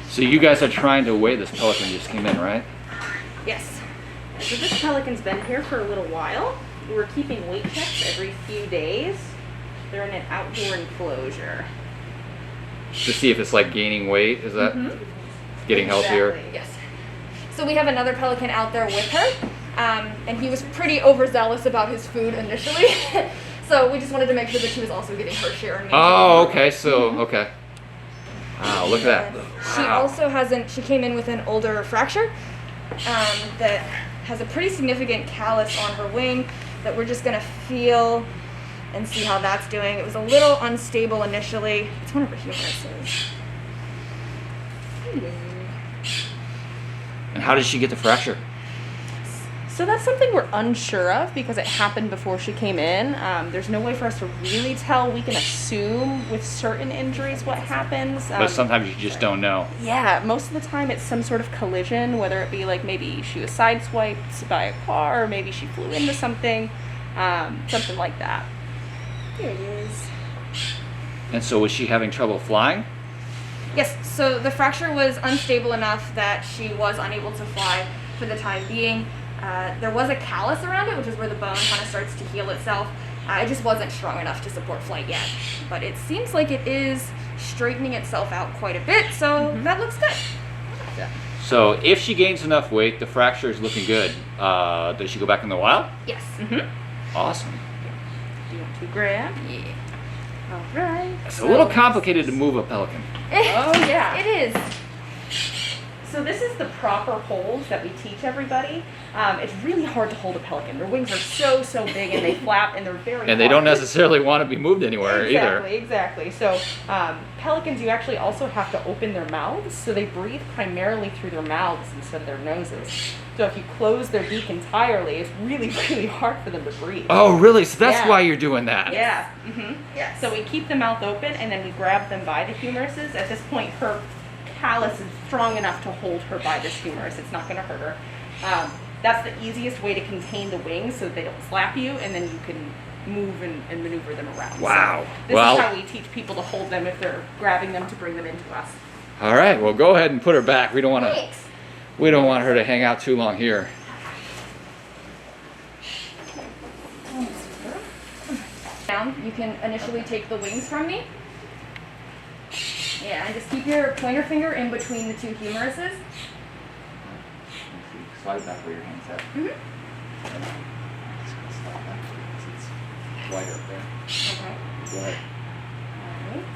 So you guys are trying to weigh this pelican just came in, right? Yes. So this pelican's been here for a little while. We're keeping weight checks every few days. They're in an outdoor enclosure. To see if it's like gaining weight, is that getting healthier? Yes. So we have another pelican out there with her, and he was pretty overzealous about his food initially. So we just wanted to make sure that she was also getting her share. And oh, okay. So, okay. Wow, look at that. She also she came in with an older fracture that has a pretty significant callus on her wing that we're just going to feel and see how that's doing. It was a little unstable initially. It's one of her humeruses. And how did she get the fracture? So that's something we're unsure of because it happened before she came in. There's no way for us to really tell. We can assume with certain injuries what happens. But sometimes you just don't know. Yeah, most of the time it's some sort of collision, whether it be like maybe she was sideswiped by a car or maybe she flew into something, something like that. Here it is. And so was she having trouble flying? Yes, so the fracture was unstable enough that she was unable to fly for the time being. There was a callus around it, which is where the bone kind of starts to heal itself. It just wasn't strong enough to support flight yet. But it seems like it is straightening itself out quite a bit, so that looks good. Yeah. So if she gains enough weight, the fracture is looking good. Does she go back in the wild? Yes. Awesome. Do you want to grab? Yeah. All right. It's a little complicated to move a pelican. Oh, yeah. It is. So this is the proper holds that we teach everybody. It's really hard to hold a pelican. Their wings are so big and they flap and they're very And they don't necessarily want to be moved anywhere either. Exactly. So pelicans, you actually also have to open their mouths. So they breathe primarily through their mouths instead of their noses. So if you close their beak entirely, it's really hard for them to breathe. Oh, really? So that's why you're doing that? Yeah. Yeah. So we keep the mouth open and then we grab them by the humeruses. At this point, her callus is strong enough to hold her by this humerus. It's not going to hurt her. That's the easiest way to contain the wings so that they don't slap you, and then you can move and maneuver them around. Wow. So this is how we teach people to hold them if they're grabbing them to bring them into us. All right. Well, go ahead and put her back. We don't want her to hang out too long here. Down. You can initially take the wings from me. Yeah, and just keep your pointer finger in between the two humeruses. Slide back where your hand's at. Slide back it's wider up there. Okay. Go ahead. Alright.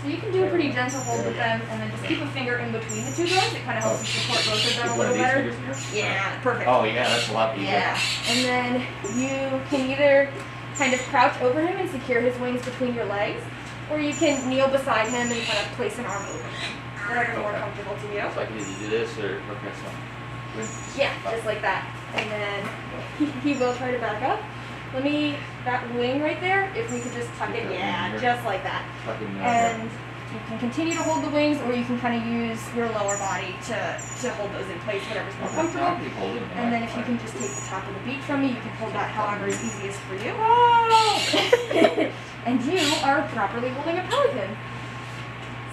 So you can do a pretty gentle hold with them and then just keep a finger in between the two bones. It kind of helps you support both of them a little better. Yeah, perfect. Oh yeah, that's a lot easier. Yeah. And then you can either kind of crouch over him and secure his wings between your legs, or you can kneel beside him and kind of place an arm over him. Whatever's more comfortable to you. So I can either do this or okay, so. Yeah, just like that. And then he will try to back up. That wing right there, if we could just tuck it, yeah, just like that. And you can continue to hold the wings, or you can kind of use your lower body to hold those in place, whatever's more comfortable. And then if you can just take the top of the beak from me, you can hold that however is easiest for you. And you are properly holding a pelican.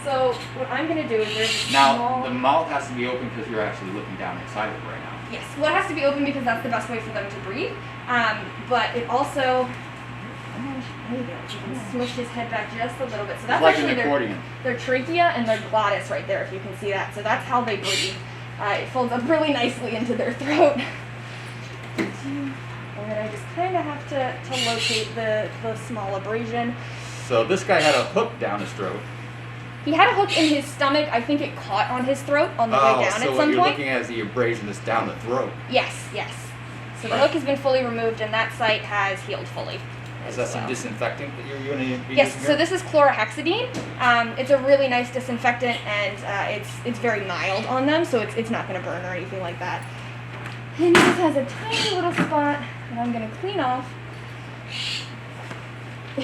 So what I'm going to do is there's a small... the mouth has to be open because you're actually looking down inside of it right now. Yes, well it has to be open because that's the best way for them to breathe. But it also... There you go. You can smush his head back just a little bit. So that's like actually an accordion. Their trachea and their glottis right there, if you can see that. So that's how they breathe. It folds up really nicely into their throat. And then I just kind of have to locate the small abrasion. So this guy had a hook down his throat. He had a hook in his stomach. I think it caught on his throat on the way down at some point. So what you're looking at is the abrasion that's down the throat. Yes. So the hook has been fully removed and that site has healed fully. Is that some disinfectant that you're going to be Yes, using so here? this is chlorhexidine. It's a really nice disinfectant and it's very mild on them, so it's not going to burn or anything like that. And he just has a tiny little spot that I'm going to clean off. All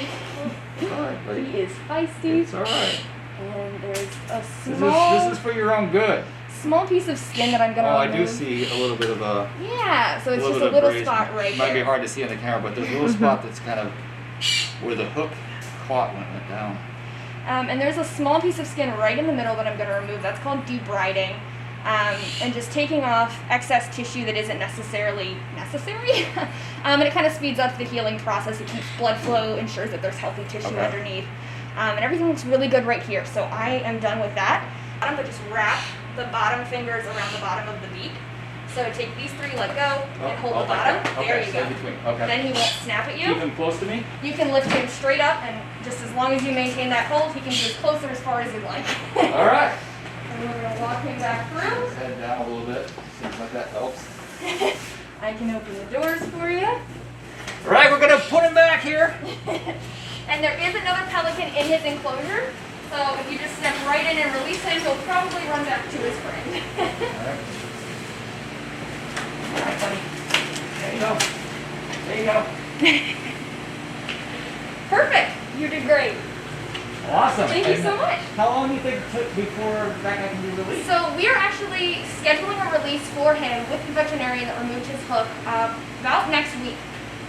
right, buddy. He is feisty. It's all right. And there's a This is for your own good. small piece of skin that I'm gonna Oh, I remove. do see a little bit of a. Yeah, so it's just a bit of little grazing. spot right It might be there. hard to see on the camera, but there's a little spot that's kind of where the hook caught when it went down. And there's a small piece of skin right in the middle that I'm going to remove. That's called debriding. And just taking off excess tissue that isn't necessarily necessary. And it kind of speeds up the healing process. It keeps blood flow, ensures that there's healthy tissue underneath. And everything looks really good right here. So I am done with that. I'm going to just wrap the bottom fingers around the bottom of the beak. So take these three, let go, and hold the bottom. There you go. Okay. Then he won't snap at you. Keep him close to me. You can lift him straight up, and just as long as you maintain that hold, he can be as close or as far as you'd like. All right. And we're going to walk him back through. His head down a little bit. Seems like that helps. I can open the doors for you. All right, we're gonna put him back here. And there is another pelican in his enclosure. So if you just step right in and release him, he'll probably run back to his friend. All right. All right, buddy. There you go. There you go. Perfect. You did great. Awesome. Thank you so much. How long do you think it took before that guy can be released? So we are actually scheduling a release for him with the veterinarian that removed his hook about next week.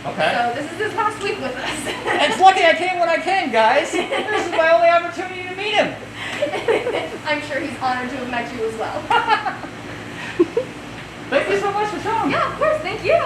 Okay. So this is his last week with us. It's lucky I came when I came, guys. This is my only opportunity to meet him. I'm sure he's honored to have met you as well. Thank you so much for showing me. Yeah, of course. Thank you.